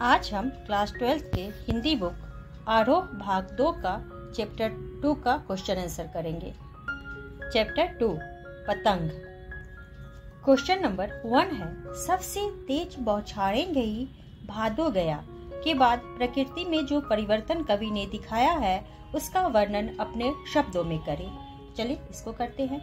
आज हम क्लास 12 के हिंदी बुक आरोह भाग 2 का चैप्टर 2 का क्वेश्चन आंसर करेंगे। चैप्टर 2 पतंग। क्वेश्चन नंबर 1 है, सबसे तेज बौछारें गई भादो गया के बाद प्रकृति में जो परिवर्तन कवि ने दिखाया है उसका वर्णन अपने शब्दों में करें। चलिए इसको करते हैं।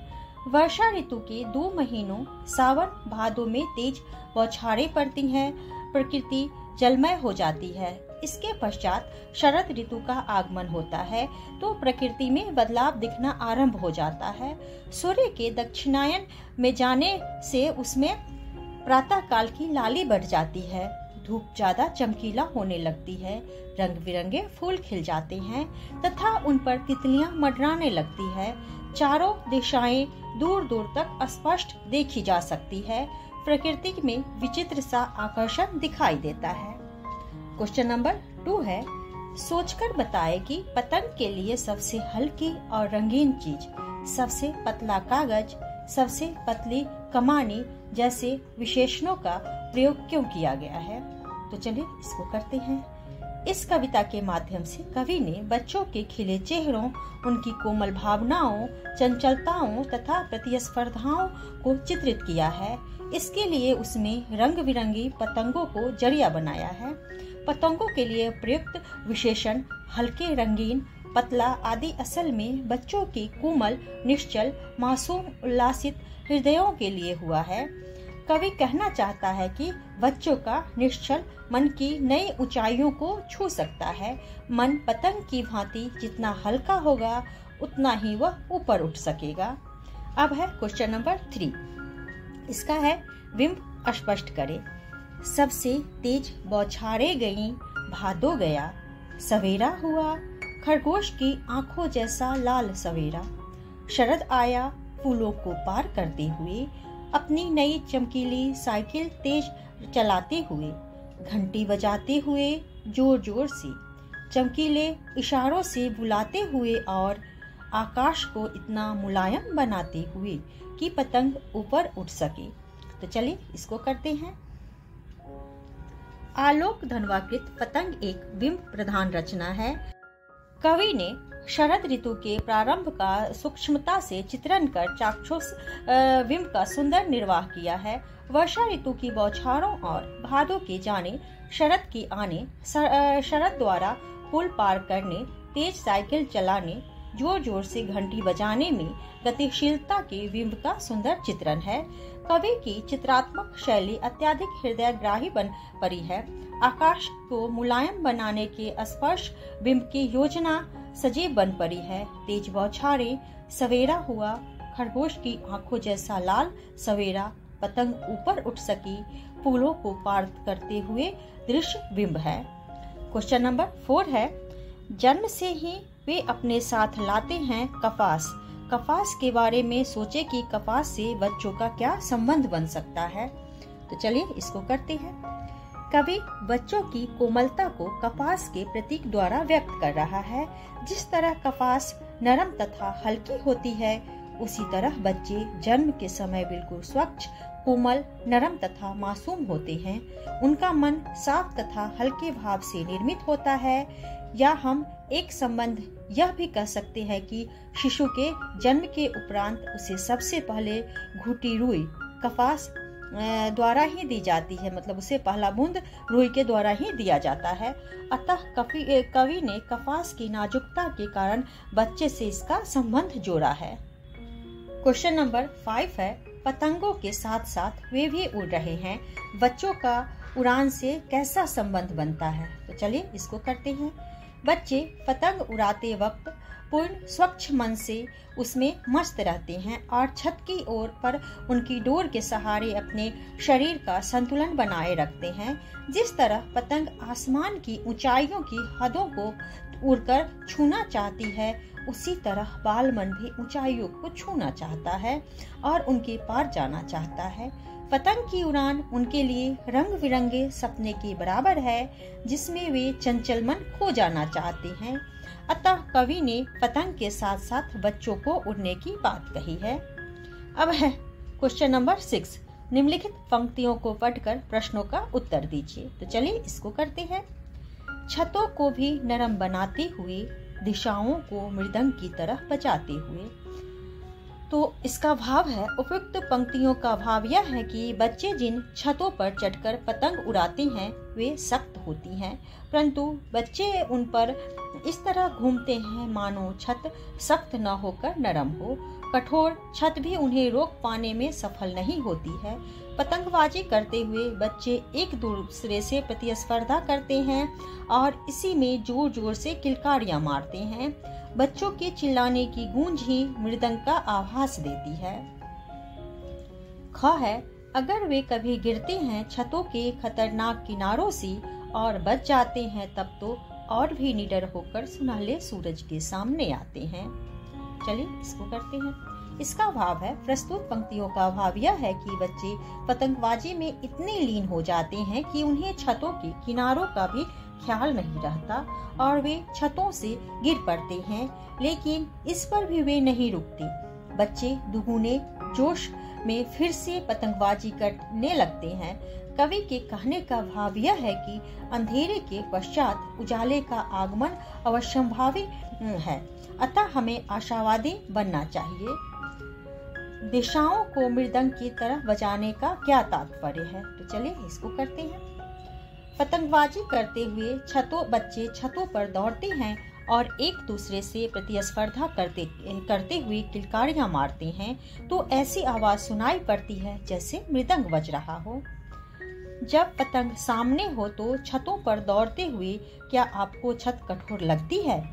वर्षा ऋतु के 2 महीनों सावन भादो में तेज बौछारें पड़ती हैं, प्रकृति जलमय हो जाती है। इसके पश्चात शरद ऋतु का आगमन होता है तो प्रकृति में बदलाव दिखना आरंभ हो जाता है। सूर्य के दक्षिणायन में जाने से उसमें प्रातः काल की लाली बढ़ जाती है, धूप ज्यादा चमकीला होने लगती है, रंग बिरंगे फूल खिल जाते हैं तथा उन पर तितलियां मंडराने लगती है। चारों दिशाएं दूर दूर तक स्पष्ट देखी जा सकती है। प्रकृति में विचित्र सा आकर्षण दिखाई देता है। क्वेश्चन नंबर 2 है, सोचकर बताए कि पतंग के लिए सबसे हल्की और रंगीन चीज, सबसे पतला कागज, सबसे पतली कमानी जैसे विशेषणों का प्रयोग क्यों किया गया है। तो चलिए इसको करते हैं। इस कविता के माध्यम से कवि ने बच्चों के खिले चेहरों, उनकी कोमल भावनाओं, चंचलताओं तथा प्रतिस्पर्धाओं को चित्रित किया है। इसके लिए उसमें रंग बिरंगी पतंगों को जरिया बनाया है। पतंगों के लिए प्रयुक्त विशेषण हल्के, रंगीन, पतला आदि असल में बच्चों के कोमल, निश्चल, मासूम, उल्लासित हृदयों के लिए हुआ है। कवि कहना चाहता है कि बच्चों का निश्चल मन की नई ऊंचाइयों को छू सकता है। मन पतंग की भांति जितना हल्का होगा उतना ही वह ऊपर उठ सकेगा। अब है क्वेश्चन नंबर 3। इसका है, बिंब स्पष्ट करें। सबसे तेज बौछारें गईं भादो गया, सवेरा हुआ खरगोश की आंखों जैसा लाल सवेरा। शरद आया फूलों को पार करते हुए, अपनी नई चमकीली साइकिल तेज चलाते हुए, घंटी बजाते हुए जोर जोर से, चमकीले इशारों से बुलाते हुए और आकाश को इतना मुलायम बनाते हुए कि पतंग ऊपर उठ सके। तो चलिए इसको करते हैं। आलोक धनवाकृत पतंग एक बिंब प्रधान रचना है। कवि ने शरद ऋतु के प्रारंभ का सूक्ष्मता से चित्रण कर चाक्षुष बिंब का सुंदर निर्वाह किया है। वर्षा ऋतु की बौछारों और भादो के जाने, शरद की आने, शरद द्वारा पुल पार करने, तेज साइकिल चलाने, जोर जोर से घंटी बजाने में गतिशीलता के बिंब का सुंदर चित्रण है। कवि की चित्रात्मक शैली अत्यधिक हृदयग्राही बन पड़ी है। आकाश को मुलायम बनाने के स्पर्श बिंब की योजना सजीव बन पड़ी है। तेज बौछारें, सवेरा हुआ खरगोश की आंखों जैसा लाल सवेरा, पतंग ऊपर उठ सकी, फूलों को पार करते हुए दृश्य बिंब है। क्वेश्चन नंबर 4 है, जन्म से ही वे अपने साथ लाते हैं कपास। कपास के बारे में सोचे कि कपास से बच्चों का क्या संबंध बन सकता है। तो चलिए इसको करते हैं। कवि बच्चों की कोमलता को कपास के प्रतीक द्वारा व्यक्त कर रहा है। जिस तरह कपास नरम तथा हल्की होती है, उसी तरह बच्चे जन्म के समय बिल्कुल स्वच्छ, कोमल, नरम तथा मासूम होते हैं। उनका मन साफ तथा हल्के भाव से निर्मित होता है। या हम एक संबंध यह भी कह सकते हैं कि शिशु के जन्म के उपरांत उसे सबसे पहले घुटी रुई कपास द्वारा ही दी जाती है, मतलब उसे पहला बूंद रुई के द्वारा ही दिया जाता है। अतः कवि ने कपास की नाजुकता के कारण बच्चे से इसका संबंध जोड़ा है। क्वेश्चन नंबर 5 है, पतंगों के साथ साथ वे भी उड़ रहे हैं, बच्चों का उड़ान से कैसा संबंध बनता है। तो चलिए इसको करते हैं। बच्चे पतंग उड़ाते वक्त पूर्ण स्वच्छ मन से उसमें मस्त रहते हैं और छत की ओर पर उनकी डोर के सहारे अपने शरीर का संतुलन बनाए रखते हैं। जिस तरह पतंग आसमान की ऊंचाइयों की हदों को उड़कर छूना चाहती है, उसी तरह बाल मन भी ऊंचाइयों को छूना चाहता है और उनके पार जाना चाहता है। पतंग की उड़ान उनके लिए रंग बिरंगे सपने के बराबर है, जिसमें वे चंचल मन खो जाना चाहते हैं। अतः कवि ने पतंग के साथ साथ बच्चों को उड़ने की बात कही है। अब है क्वेश्चन नंबर 6, निम्नलिखित पंक्तियों को पढ़कर प्रश्नों का उत्तर दीजिए। तो चलिए इसको करते हैं। छतों को भी नरम बनाते हुए, दिशाओं को मृदंग की तरह बजाते हुए। तो इसका भाव है, उपयुक्त पंक्तियों का भाव यह है कि बच्चे जिन छतों पर चढ़कर पतंग उड़ाते हैं वे सख्त होती हैं, परंतु बच्चे उन पर इस तरह घूमते हैं मानो छत सख्त न होकर नरम हो। कठोर छत भी उन्हें रोक पाने में सफल नहीं होती है। पतंगबाजी करते हुए बच्चे एक दूसरे से प्रतिस्पर्धा करते हैं और इसी में जोर जोर से किलकारियां मारते हैं। बच्चों के चिल्लाने की गूंज ही मृदंग का आभास देती है। ख है, अगर वे कभी गिरते हैं छतों के खतरनाक किनारों से और बच जाते हैं तब तो और भी निडर होकर सुनहले सूरज के सामने आते हैं। चलिए इसको करते हैं। इसका भाव है, प्रस्तुत पंक्तियों का भाव यह है कि बच्चे पतंगबाजी में इतने लीन हो जाते हैं कि उन्हें छतों के किनारों का भी ख्याल नहीं रहता और वे छतों से गिर पड़ते हैं, लेकिन इस पर भी वे नहीं रुकते। बच्चे दुगुने जोश में फिर से पतंगबाजी करने लगते हैं। कवि के कहने का भाव यह है कि अंधेरे के पश्चात उजाले का आगमन अवश्यंभावी है, अतः हमें आशावादी बनना चाहिए। दिशाओं को मृदंग की तरह बजाने का क्या तात्पर्य है? तो चलिए इसको करते हैं। पतंगबाजी करते हुए बच्चे छतों पर दौड़ते हैं और एक दूसरे से प्रतिस्पर्धा करते हुए किलकारियां मारते हैं, तो ऐसी आवाज सुनाई पड़ती है जैसे मृदंग बज रहा हो। जब पतंग सामने हो तो छतों पर दौड़ते हुए क्या आपको छत कठोर लगती है?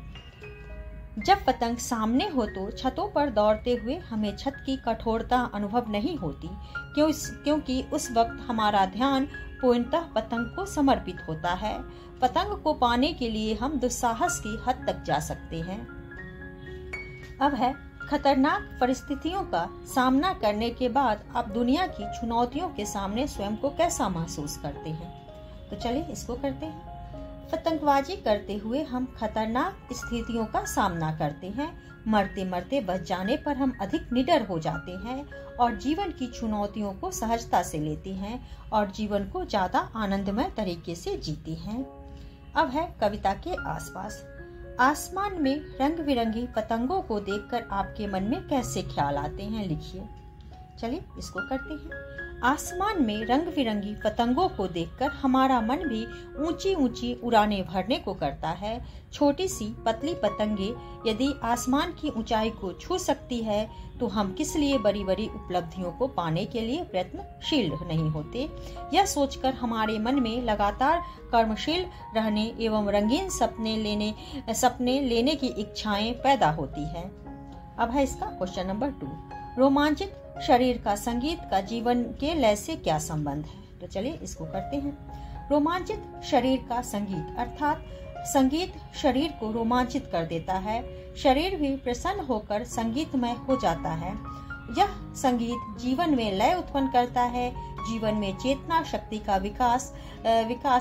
जब पतंग सामने हो तो छतों पर दौड़ते हुए हमें छत की कठोरता अनुभव नहीं होती, क्योंकि उस वक्त हमारा ध्यान पूर्णतः पतंग को समर्पित होता है। पतंग को पाने के लिए हम दुस्साहस की हद तक जा सकते हैं। अब है, खतरनाक परिस्थितियों का सामना करने के बाद आप दुनिया की चुनौतियों के सामने स्वयं को कैसा महसूस करते हैं? तो चलिए इसको करते हैं। पतंगबाजी करते हुए हम खतरनाक स्थितियों का सामना करते हैं। मरते मरते बच जाने पर हम अधिक निडर हो जाते हैं और जीवन की चुनौतियों को सहजता से लेते हैं और जीवन को ज्यादा आनंदमय तरीके से जीते हैं। अब है, कविता के आसपास। आसमान में रंग बिरंगी पतंगों को देखकर आपके मन में कैसे ख्याल आते हैं? लिखिए। चलिए इसको करते हैं। आसमान में रंग बिरंगी पतंगों को देखकर हमारा मन भी ऊंची ऊंची उड़ानें भरने को करता है। छोटी सी पतली पतंगे यदि आसमान की ऊंचाई को छू सकती है तो हम किस लिए बड़ी बड़ी उपलब्धियों को पाने के लिए प्रयत्नशील नहीं होते? यह सोचकर हमारे मन में लगातार कर्मशील रहने एवं रंगीन सपने लेने की इच्छाएं पैदा होती है। अब है इसका क्वेश्चन नंबर 2। रोमांचित शरीर का संगीत का जीवन के लय से क्या संबंध है? तो चलिए इसको करते हैं। रोमांचित शरीर का संगीत अर्थात संगीत शरीर को रोमांचित कर देता है। शरीर भी प्रसन्न होकर संगीतमय हो जाता है। यह संगीत जीवन में लय उत्पन्न करता है। जीवन में चेतना शक्ति का विकास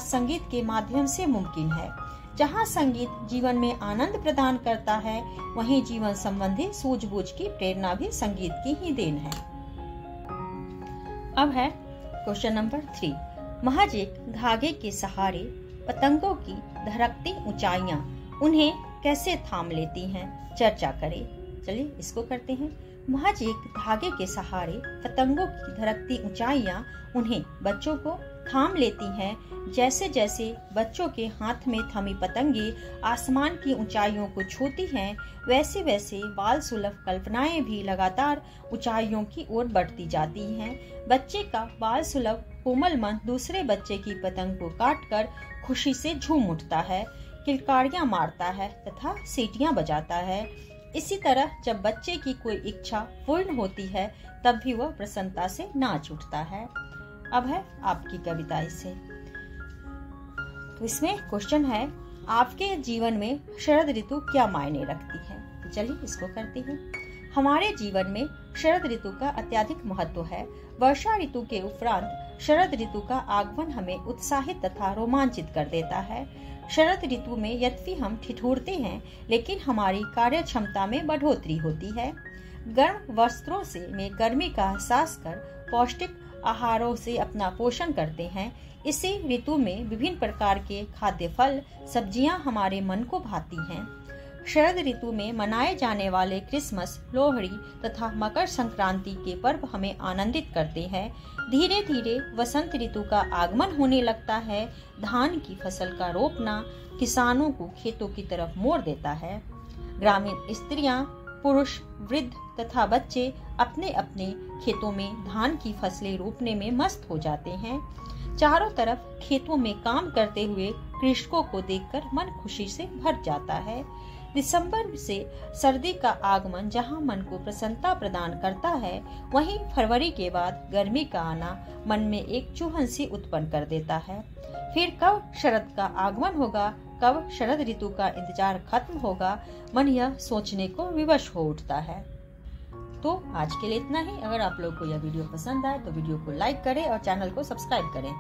संगीत के माध्यम से मुमकिन है। जहाँ संगीत जीवन में आनंद प्रदान करता है, वहीं जीवन संबंधी सूझबूझ की प्रेरणा भी संगीत की ही देन है। अब है क्वेश्चन नंबर 3। महज एक धागे के सहारे पतंगों की धड़कती ऊंचाइयां उन्हें कैसे थाम लेती हैं? चर्चा करें। चलिए इसको करते हैं। महज एक धागे के सहारे पतंगों की धड़कती ऊंचाइयां उन्हें बच्चों को थाम लेती हैं। जैसे जैसे बच्चों के हाथ में थमी पतंगे आसमान की ऊंचाइयों को छूती हैं, वैसे वैसे बाल सुलभ कल्पनाएं भी लगातार ऊंचाइयों की ओर बढ़ती जाती हैं। बच्चे का बाल सुलभ कोमल मन दूसरे बच्चे की पतंग को काटकर खुशी से झूम उठता है, किलकारियां मारता है तथा सीटियां बजाता है। इसी तरह जब बच्चे की कोई इच्छा पूर्ण होती है तब भी वह प्रसन्नता से नाच उठता है। अब है आपकी कविता से। तो इसमें क्वेश्चन है, आपके जीवन में शरद ऋतु क्या मायने रखती है? तो चलिए इसको करते हैं। हमारे जीवन में शरद ऋतु का अत्यधिक महत्व है। वर्षा ऋतु के उपरांत शरद ऋतु का आगमन हमें उत्साहित तथा रोमांचित कर देता है। शरद ऋतु में यद्यपि हम ठिठुरते हैं, लेकिन हमारी कार्य क्षमता में बढ़ोतरी होती है। गर्म वस्त्रों से में गर्मी का एहसास कर पौष्टिक आहारों से अपना पोषण करते हैं। इसी ऋतु में विभिन्न प्रकार के खाद्य फल सब्जियां हमारे मन को भाती हैं। शरद ऋतु में मनाए जाने वाले क्रिसमस, लोहड़ी तथा मकर संक्रांति के पर्व हमें आनंदित करते हैं। धीरे धीरे वसंत ऋतु का आगमन होने लगता है। धान की फसल का रोपना किसानों को खेतों की तरफ मोड़ देता है। ग्रामीण स्त्रियां, पुरुष, वृद्ध तथा बच्चे अपने अपने खेतों में धान की फसलें रोपने में मस्त हो जाते हैं। चारों तरफ खेतों में काम करते हुए कृषकों को देखकर मन खुशी से भर जाता है। दिसंबर से सर्दी का आगमन जहां मन को प्रसन्नता प्रदान करता है, वहीं फरवरी के बाद गर्मी का आना मन में एक चुभन सी उत्पन्न कर देता है। फिर कब शरद का आगमन होगा, कब शरद ऋतु का इंतजार खत्म होगा, मन यह सोचने को विवश हो उठता है। तो आज के लिए इतना ही। अगर आप लोग को यह वीडियो पसंद आए तो वीडियो को लाइक करें और चैनल को सब्सक्राइब करें।